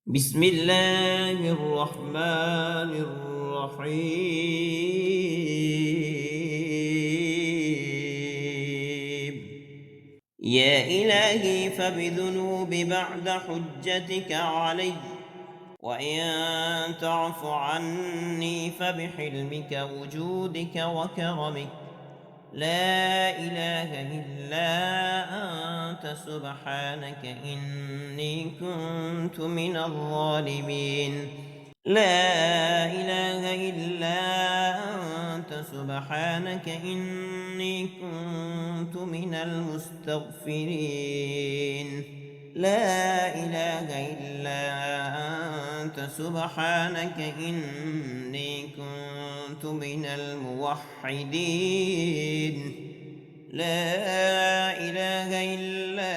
بسم الله الرحمن الرحيم. يا إلهي فبذنوب بعد حجتك علي، وإن تعف عني فبحلمك وجودك وكرمك. لا إله إلا أنت سبحانك إني كنت من الظالمين. لا إله إلا أنت سبحانك إني كنت من المستغفرين. لا إله إلا أنت سبحانك إني كنت من الموحدين. لا إله إلا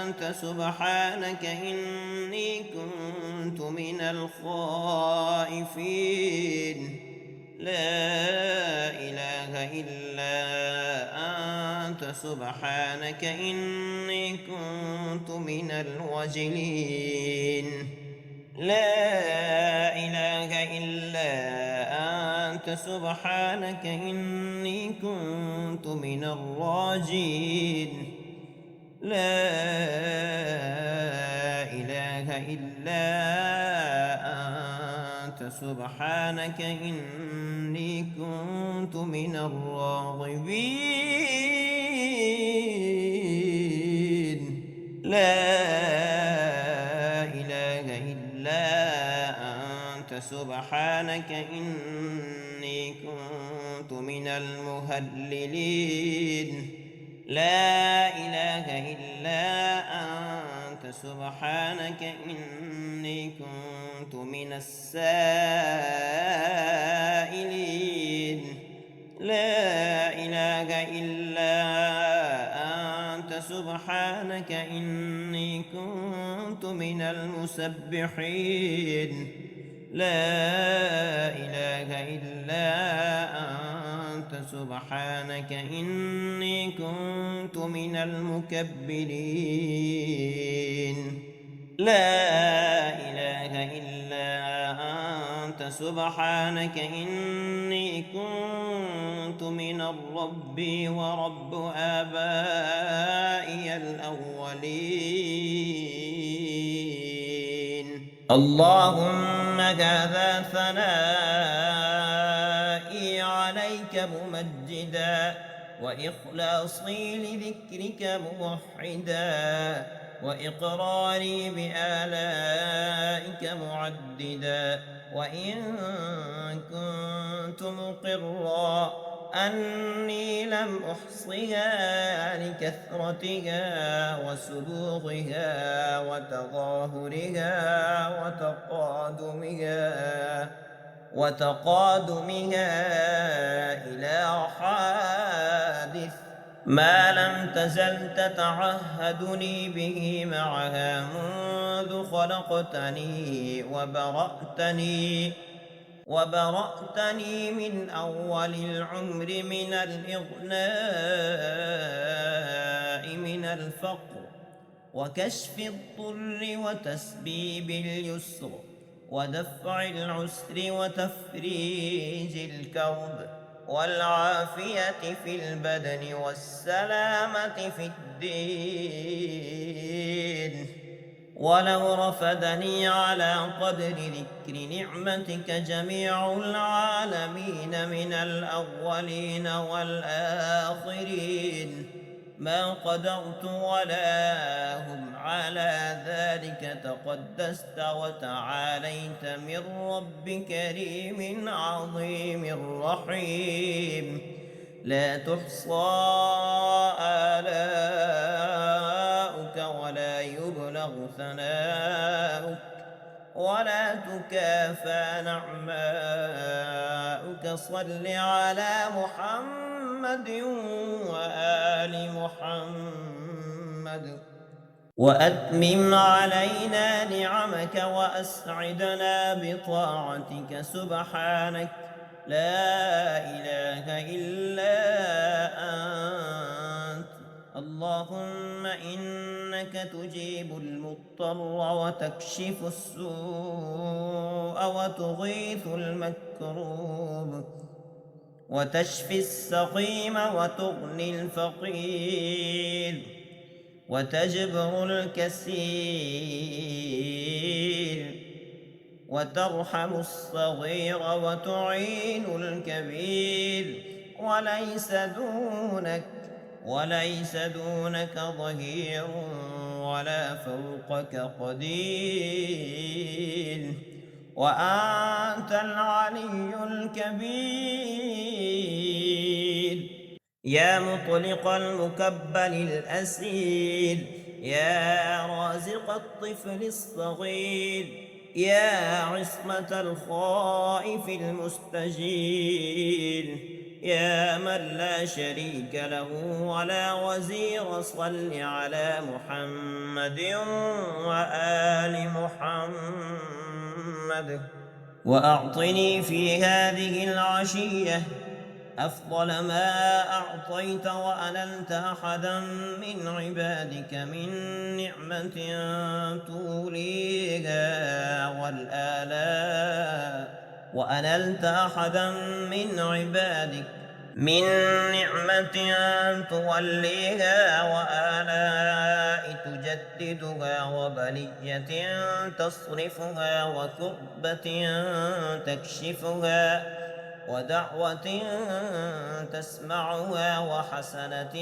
أنت سبحانك إني كنت من الخائفين. لا إله إلا أنت سبحانك إني كنت من الوجلين. لا إله إلا أنت سبحانك إني كنت من الراجين. لا إله إلا أنت سبحانك إني كنت من الراغبين. لا إله إلا أنت سبحانك إني كنت من المهللين. لا إله إلا أنت سبحانك إني كنت من السائلين. لا إله إلا أنت سبحانك إني كنت من المسبحين. لا إله إلا أنت سبحانك إني كنت من المكبرين. لا إله إلا أنت سبحانك إني كنت من الرب ورب آبائي الأولين. اللهم هذا ثنائي عليك ممجدا، وإخلاصي لذكرك موحدا، وإقراري بآلائك معددا. وإن كنت مقرا أني لم أحصها لكثرتها وسبوغها وتظاهرها وتقادمها إلى حادث ما لم تزل تتعهدني به معها منذ خلقتني وبرأتني من أول العمر من الإغناء من الفقر وكشف الضر وتسبيب اليسر ودفع العسر وتفريج الكرب والعافية في البدن والسلامة في الدين. ولو رفدني على قدر ذكر نعمتك جميع العالمين من الأولين والآخرين ما قدرت ولا هم على ذلك. تقدست وتعاليت من رب كريم عظيم رحيم لا تحصى آلاؤك ولا يبلغ ثناؤك ولا تكافى نعماؤك. صل على محمد وآل محمد وأتمم علينا نعمك وأسعدنا بطاعتك. سبحانك لا إله إلا أنت اللهم إنك تجيب المضطر وتكشف السوء وتغيث المكروب وتشفي السقيم وتغني الفقير وتجبر الكسير وترحم الصغير وتعين الكبير وليس دونك ظهير ولا فوقك قدير وأنت العلي الكبير يا مطلق المكبل الأسير يا رازق الطفل الصغير يا عصمة الخائف المستجير يا من لا شريك له ولا وزير صل على محمد وآل محمد وأعطني في هذه العشية أفضل ما أعطيت وأنلت أحدا من عبادك من نعمة توليها وأنلت أحدا من عبادك من نعمة توليها وآلاء تجددها وبلية تصرفها وكربة تكشفها ودعوة تسمعها وحسنة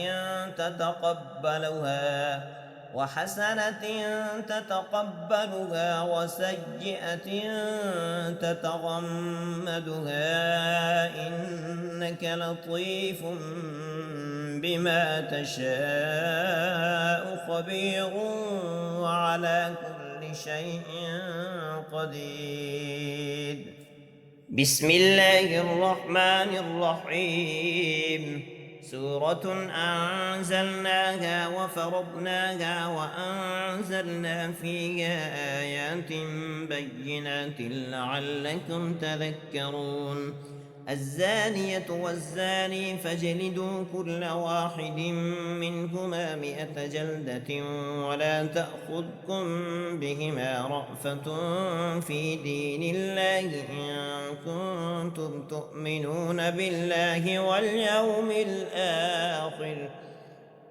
تتقبلها وسيئة تتغمدها إنك لطيف بما تشاء خبير وعلى كل شيء قدير. بسم الله الرحمن الرحيم. سورة أنزلناها وفرضناها وأنزلنا فيها آيات بينات لعلكم تذكرون. الزانية والزاني فاجلدوا كل واحد منهما 100 جلدة ولا تأخذكم بهما رأفة في دين الله إن كنتم تؤمنون بالله واليوم الآخر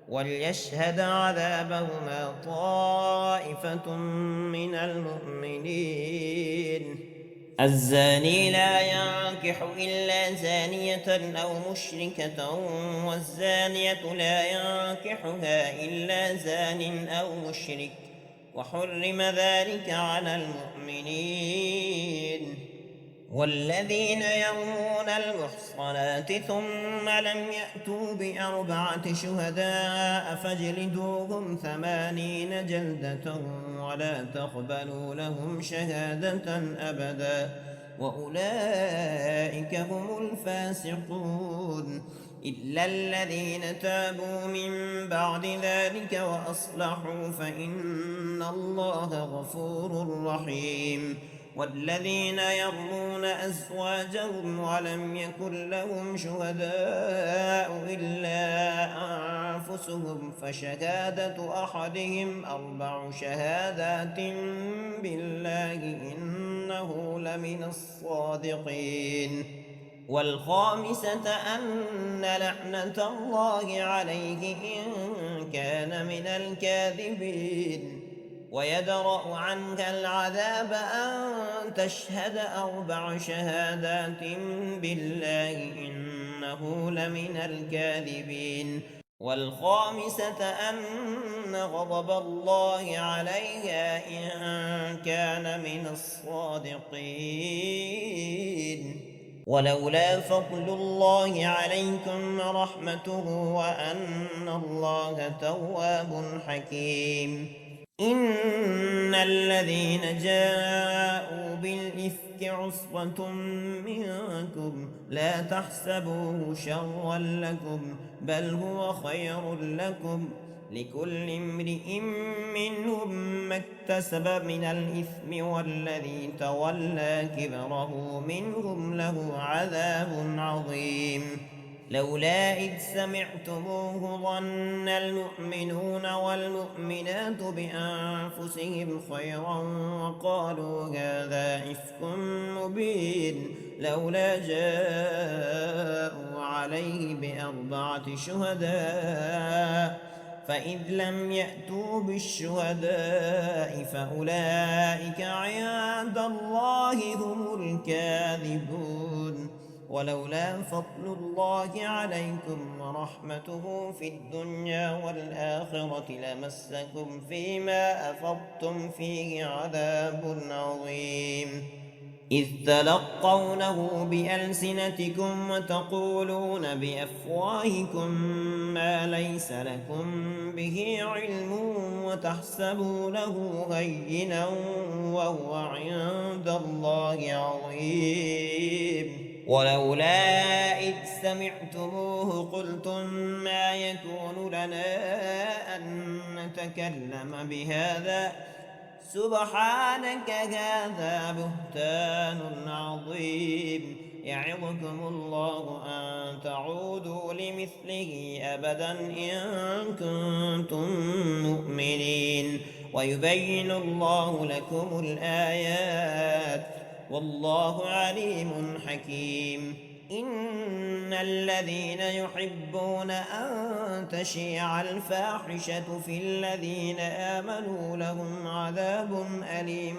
وليشهد عذابهما طائفة من المؤمنين. الزاني لا ينكح إلا زانية أو مشركة والزانية لا ينكحها إلا زان أو مشرك وحرم ذلك على المؤمنين. والذين يرمون المحصنات ثم لم يأتوا ب4 شهداء فاجلدوهم 80 جلدة ولا تقبلوا لهم شهادة أبدا وأولئك هم الفاسقون إلا الذين تابوا من بعد ذلك وأصلحوا فإن الله غفور رحيم. والذين يرمون أزواجهم ولم يكن لهم شهداء إلا أنفسهم فشهادة أحدهم 4 شهادات بالله إنه لمن الصادقين. والخامسة أن لعنة الله عليه إن كان من الكاذبين. ويدرأ عنك العذاب أن تشهد 4 شهادات بالله إنه لمن الكاذبين. والخامسة أن غضب الله عليها إن كان من الصادقين. ولولا فضل الله عليكم ورحمته وأن الله تواب حكيم. إن الذين جاءوا بالإفك عصبة منكم لا تحسبوه شرا لكم بل هو خير لكم لكل امرئ منهم ما اكتسب من الإثم والذي تولى كبره منهم له عذاب عظيم. لولا إذ سمعتموه ظن المؤمنون والمؤمنات بأنفسهم خيرا وقالوا هذا إفك مبين لولا جاءوا عليه بأربعة شهداء فإذ لم يأتوا بالشهداء فأولئك عند الله هم الكاذبون ولولا فضل الله عليكم ورحمته في الدنيا والآخرة لمسكم فيما أفضتم فيه عذاب عظيم إذ تلقونه بألسنتكم وتقولون بأفواهكم ما ليس لكم به علم وتحسبونه هينا وهو عند الله عظيم ولولا إذ سمعتموه قلتم ما يكون لنا أن نتكلم بهذا سبحانك هذا بهتان عظيم يعظكم الله أن تعودوا لمثله أبدا إن كنتم مؤمنين ويبين الله لكم الآيات والله عليم حكيم إن الذين يحبون أن تشيع الفاحشة في الذين آمنوا لهم عذاب أليم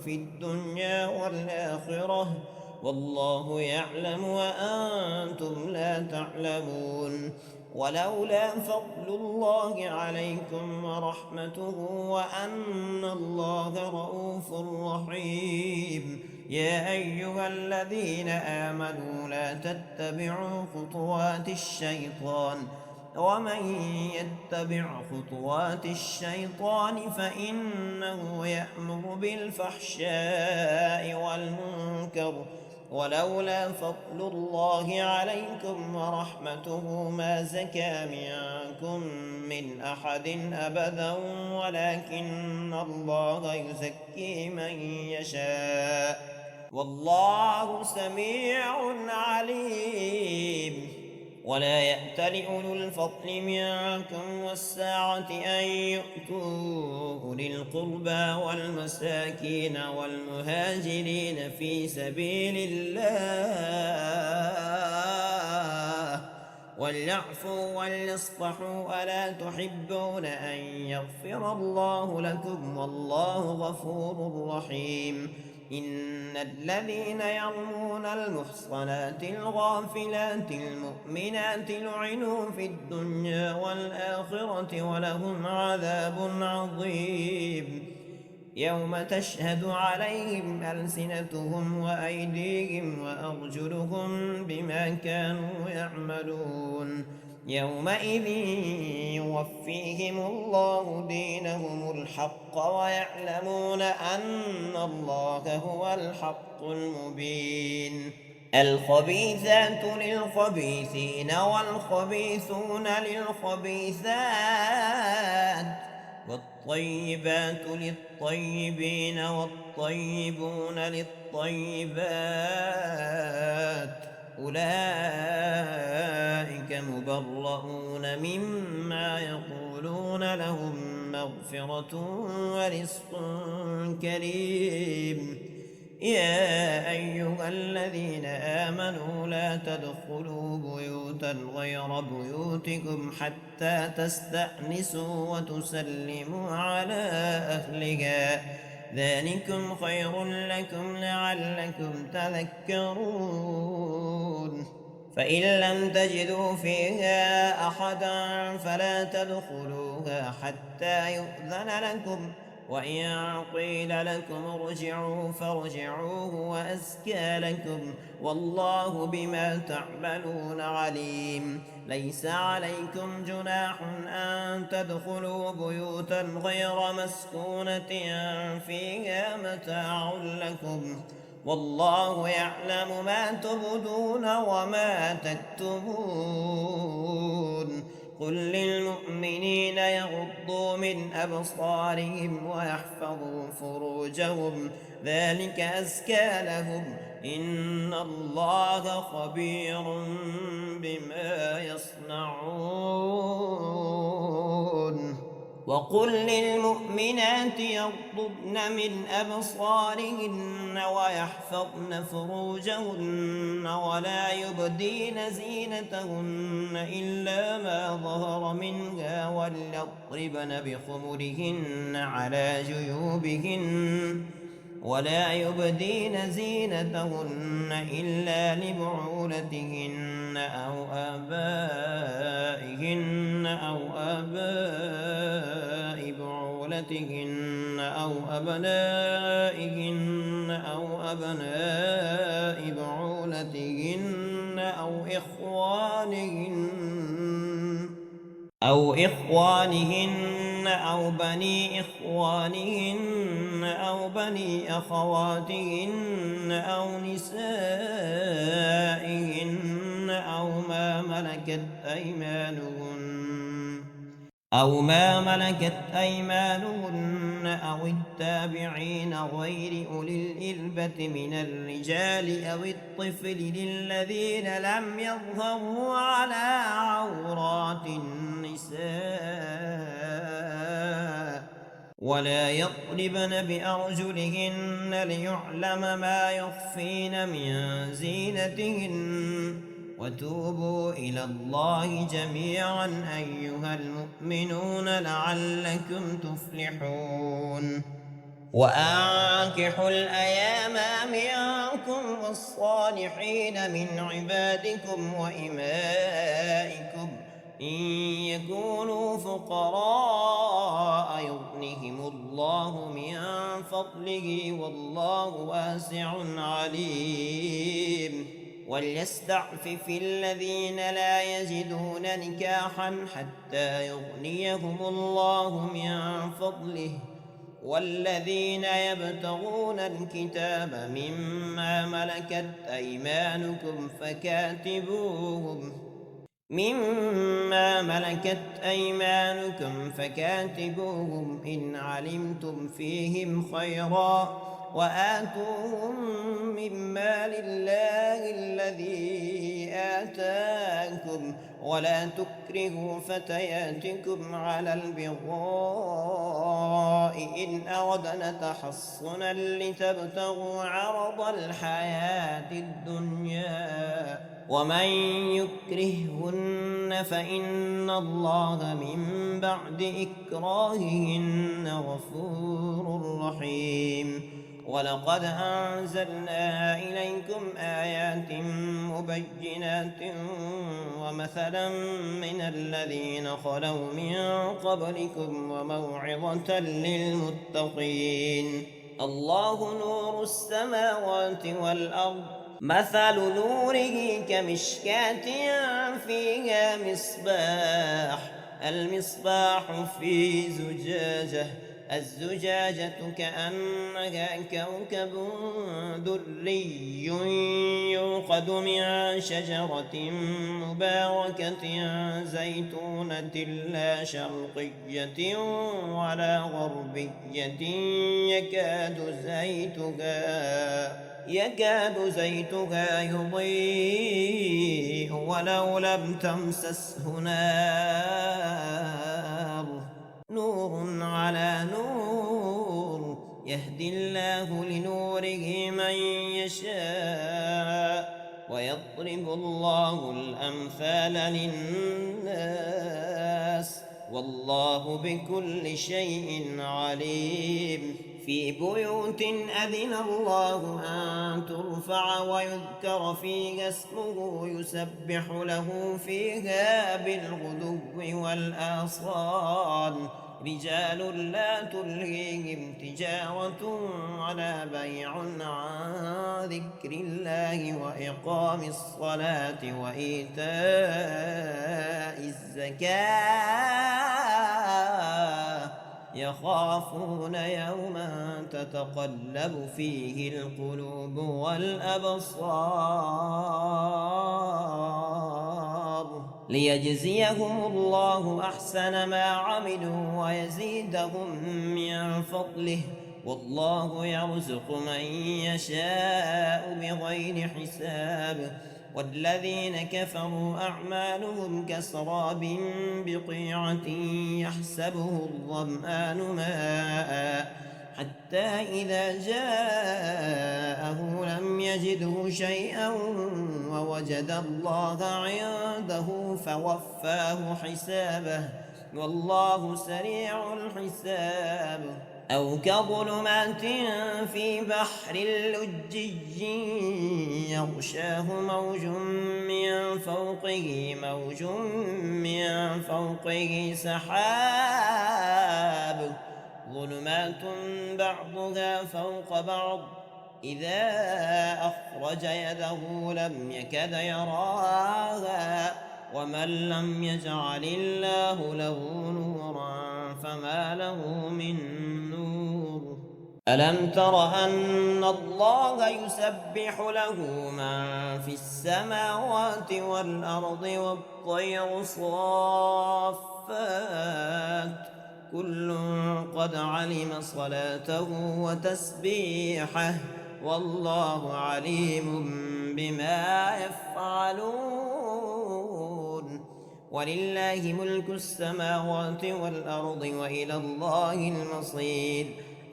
في الدنيا والآخرة والله يعلم وأنتم لا تعلمون ولولا فضل الله عليكم ورحمته وأن الله رؤوف رحيم يا أيها الذين آمنوا لا تتبعوا خطوات الشيطان ومن يتبع خطوات الشيطان فإنه يأمر بالفحشاء والمنكر ولولا فضل الله عليكم ورحمته ما زكى منكم من أحد أبدا ولكن الله يزكي من يشاء والله سميع عليم ولا يأتل أولو الفضل منكم والساعة أن يؤتوا أولي القربى والمساكين والمهاجرين في سبيل الله وليعفوا وليصفحوا ألا تحبون أن يغفر الله لكم والله غفور رحيم إن الذين يرمون المحصنات الغافلات المؤمنات لعنوا في الدنيا والآخرة ولهم عذاب عظيم يوم تشهد عليهم ألسنتهم وأيديهم وأرجلهم بما كانوا يعملون يومئذ يوفيهم الله دينهم الحق ويعلمون أن الله هو الحق المبين الخبيثات للخبيثين والخبيثون للخبيثات والطيبات للطيبين والطيبون للطيبات أولئك مبرؤون مما يقولون لهم مغفرة ورزق كريم يا أيها الذين آمنوا لا تدخلوا بيوتا غير بيوتكم حتى تستأنسوا وتسلموا على أهلها ذلكم خير لكم لعلكم تذكرون فإن لم تجدوا فيها أحدا فلا تدخلوها حتى يؤذن لكم وإن قيل لكم ارجعوا فارجعوه وأزكى لكم والله بما تعملون عليم ليس عليكم جناح أن تدخلوا بيوتا غير مسكونة فيها متاع لكم والله يعلم ما تبدون وما تكتمون قل للمؤمنين يغضوا من أبصارهم ويحفظوا فروجهم ذلك أزكى لهم إن الله خبير بما يصنعون وقل للمؤمنات يغضضن من أبصارهن ويحفظن فروجهن ولا يبدين زينتهن إلا ما ظهر منها وليضربن بخمرهن على جيوبهن ولا يبدين زينتهن إلا لبعولتهن أو آبائهن أو آباء بعولتهن أو أبنائهن أو أبناء بعولتهن أو إخوانهن أو بني إخوانهن أو بني أخواتهن أو نسائهن أو ما ملكت أيمانهن أو التابعين غير أولي الإربة من الرجال أو الطفل الذين لم يظهروا على عورات النساء ولا يضربن بأرجلهن ليعلم ما يخفين من زينتهن وتوبوا إلى الله جميعا أيها المؤمنون لعلكم تفلحون وأنكحوا الأيام منكم والصالحين من عبادكم وإمائكم إن يكونوا فقراء يغنهم الله من فضله والله واسع عليم وليستعفف الذين لا يجدون نكاحا حتى يغنيهم الله من فضله والذين يبتغون الكتاب مما ملكت أيمانكم فكاتبوهم إن علمتم فيهم خيرا وآتوهم مما لله الذي آتاكم ولا تكرهوا فتياتكم على البغاء إن أردنا تحصنا لتبتغوا عرض الحياة الدنيا ومن يكرههن فإن الله من بعد إكراههن غفور رحيم ولقد أنزلنا إليكم آيات مبينات ومثلا من الذين خلوا من قبلكم وموعظة للمتقين الله نور السماوات والأرض مثل نوره كمشكاة فيها المصباح في زجاجة الزجاجة كأنها كوكب دري يوقد من شجرة مباركة زيتونة لا شرقية ولا غربية يكاد زيتها يضيء ولو لم تمسسه نار نور على نور يهدي الله لنوره من يشاء ويضرب الله الأمثال للناس والله بكل شيء عليم في بيوت أذن الله أن ترفع ويذكر فيها اسمه يسبح له فيها بالغدو والآصال رجال لا تلهيهم تجارة ولا بيع عن ذكر الله وإقام الصلاة وإيتاء الزكاة يخافون يوما تتقلب فيه القلوب والأبصار ليجزيهم الله أحسن ما عملوا ويزيدهم من فضله، والله يرزق من يشاء بغير حساب. والذين كفروا أعمالهم كسراب بقيعة يحسبه الظمآن ماء حتى إذا جاءه لم يجده شيئا ووجد الله عنده فوفاه حسابه، والله سريع الحساب. أو كظلمات في بحر لجي يغشاه موج من فوقه سحاب، ظلمات بعضها فوق بعض إذا أخرج يده لم يكد يراها، ومن لم يجعل الله له نورا فما له من نور. ألم تر أن الله يسبح له من في السماوات والأرض والطير صافات كل قد علم صلاته وتسبيحه والله عليم بما يفعلون. ولله ملك السماوات والأرض وإلى الله المصير.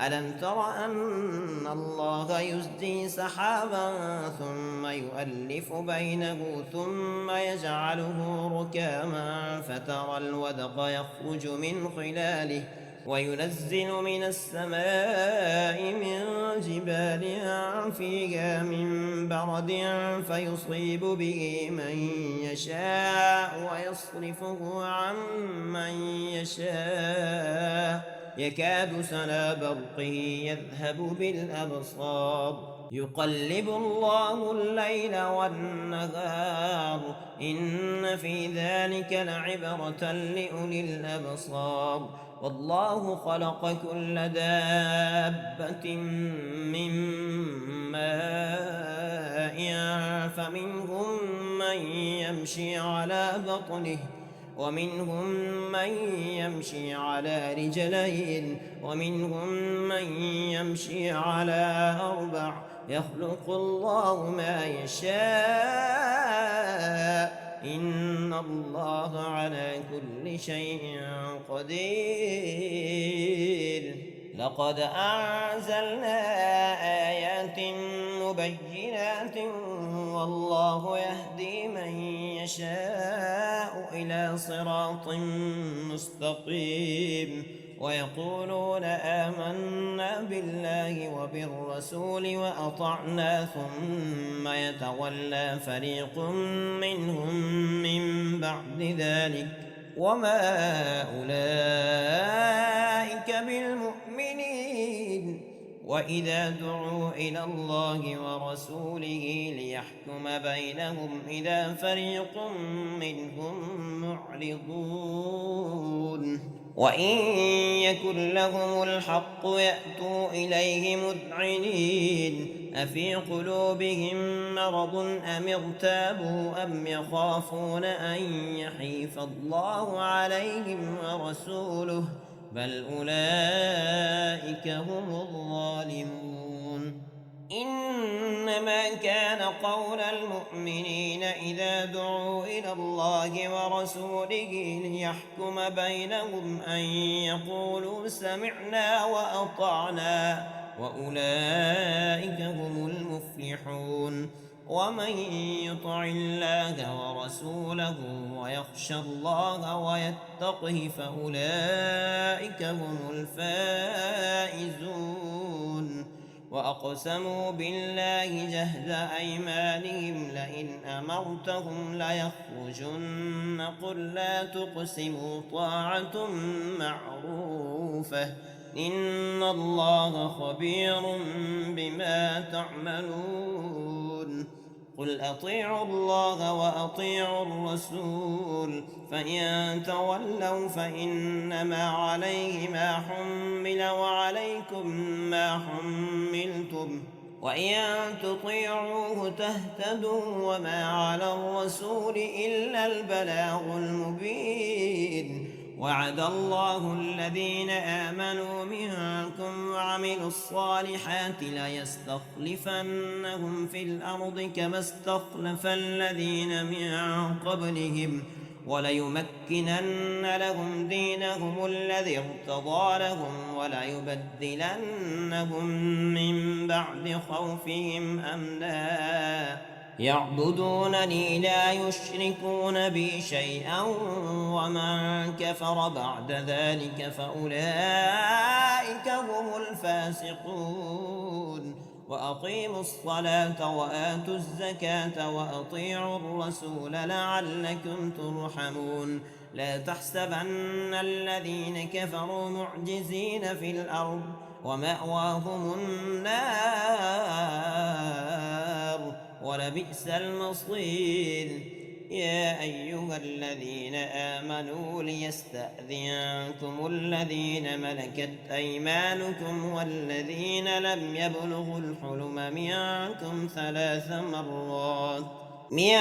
ألم تر أن الله يزجي سحابا ثم يؤلف بينه ثم يجعله ركاما فترى الودق يخرج من خلاله وينزل من السماء من جبال فيها من برد فيصيب به من يشاء ويصرفه عن من يشاء يكاد سنا برقه يذهب بالأبصار يقلب الله الليل والنهار إن في ذلك لعبرة لأولي الأبصار. والله خلق كل دابة من ماء فمنهم من يمشي على بطنه ومنهم من يمشي على رجلين ومنهم من يمشي على أربع يخلق الله ما يشاء إن الله على كل شيء قدير. لقد أنزلنا آيات مبينات والله يهدي من يشاء إلى صراط مستقيم. ويقولون آمنا بالله وبالرسول وأطعنا ثم يتولى فريق منهم من بعد ذلك وما أولئك بالمؤمنين. وإذا دعوا إلى الله ورسوله ليحكم بينهم إذا فريق منهم معرضون. وإن يكن لهم الحق يأتوا إليه مذعنين أفي قلوبهم مرض أم ارتابوا أم يخافون أن يحيف الله عليهم ورسوله بل أولئك هم الظالمون. إنما كان قول المؤمنين إذا دعوا إلى الله ورسوله ليحكم بينهم أن يقولوا سمعنا وأطعنا وأولئك هم المفلحون. ومن يطع الله ورسوله ويخشى الله ويتقه فأولئك هم الفائزون. وأقسموا بالله جهد أيمانهم لئن أمرتهم ليخرجن قل لا تقسموا طاعة معروفة إن الله خبير بما تعملون. قل أطيعوا الله وأطيعوا الرسول فإن تولوا فإنما عليه ما حمل وعليكم ما حملتم وإن تطيعوه تهتدوا وما على الرسول إلا البلاغ المبين وعد الله الذين آمنوا منكم وعملوا الصالحات ليستخلفنهم في الأرض كما استخلف الذين من قبلهم وليمكنن لهم دينهم الذي ارتضى لهم وليبدلنهم من بعد خوفهم أمنا يعبدونني لا يشركون بي شيئا ومن كفر بعد ذلك فأولئك هم الفاسقون وأقيموا الصلاة وآتوا الزكاة وأطيعوا الرسول لعلكم ترحمون لا تحسبن الذين كفروا معجزين في الأرض ومأواهم النار ولبئس المصير يا أيها الذين آمنوا ليستأذنكم الذين ملكت أيمانكم والذين لم يبلغوا الحلم منكم 3 مرات من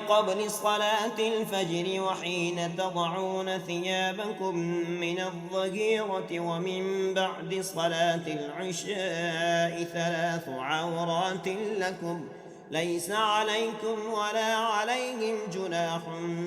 قبل صلاة الفجر وحين تضعون ثيابكم من الظهيرة ومن بعد صلاة العشاء 3 عورات لكم ليس عليكم ولا عليهم جناح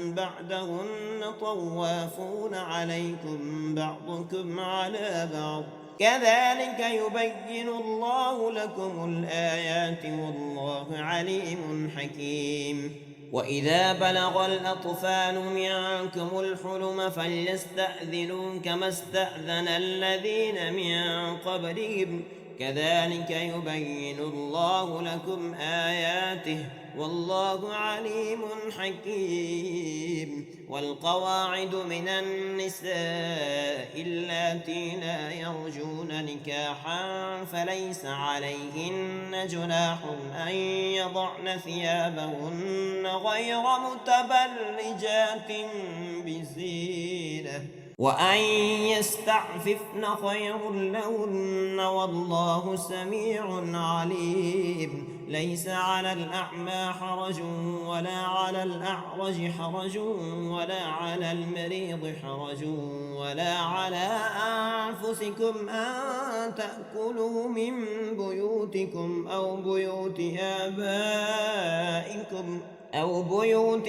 بعدهن طوافون عليكم بعضكم على بعض كذلك يبين الله لكم الآيات والله عليم حكيم وإذا بلغ الأطفال منكم الحلم فليستأذنوا كما استأذن الذين من قبلهم كذلك يبين الله لكم آياته والله عليم حكيم والقواعد من النساء اللاتي لا يرجون نكاحا فليس عليهن جناح أن يضعن ثيابهن غير متبرجات بزينة وأن يستعففن خير لهن والله سميع عليم ليس على الأعمى حرج ولا على الأعرج حرج ولا على المريض حرج ولا على أنفسكم أن تأكلوا من بيوتكم أو بيوت آبائكم أو بيوت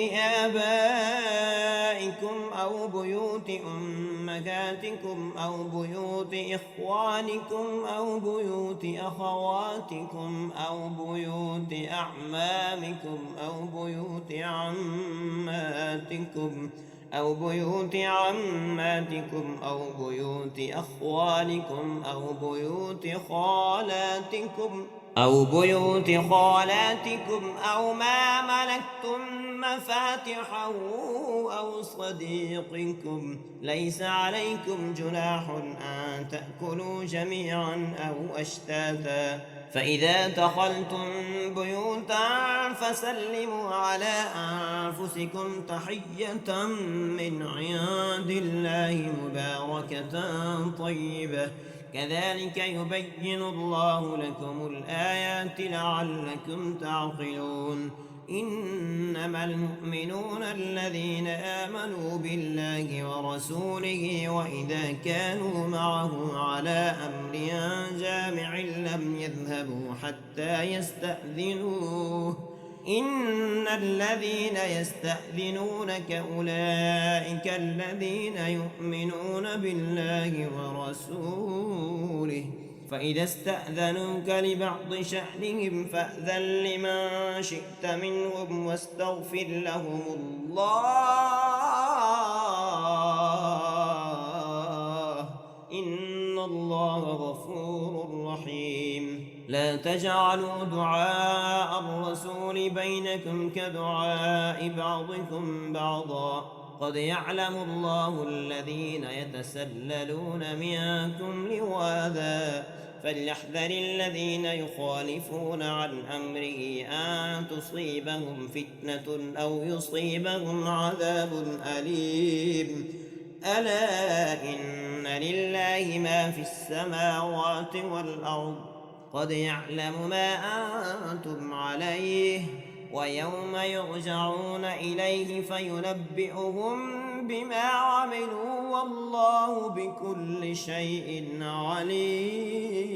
أمهاتكم أو بيوت إخوانكم أو بيوت أخواتكم أو بيوت أعمامكم أو بيوت عماتكم أو بيوت أخوالكم أو بيوت خالاتكم أو ما ملكتم مفاتحه أو صديقكم ليس عليكم جناح أن تأكلوا جميعا أو أشتاتا فإذا دخلتم بيوتا فسلموا على أنفسكم تحية من عند الله مباركة طيبة كذلك يبين الله لكم الآيات لعلكم تعقلون إنما المؤمنون الذين آمنوا بالله ورسوله وإذا كانوا معه على أمر جامع لم يذهبوا حتى يستأذنوه إن الذين يستأذنونك أولئك الذين يؤمنون بالله ورسوله فإذا استأذنوك لبعض شأنهم فأذن لمن شئت منهم واستغفر لهم الله إن الله غفور رحيم لا تجعلوا دعاء الرسول بينكم كدعاء بعضكم بعضا قد يعلم الله الذين يتسللون منكم لواذا فليحذر الذين يخالفون عن أمره أن تصيبهم فتنة أو يصيبهم عذاب أليم ألا إن لله ما في السماوات والأرض قد يعلم ما أنتم عليه ويوم يرجعون إليه فينبئهم بما عملوا والله بكل شيء عليم.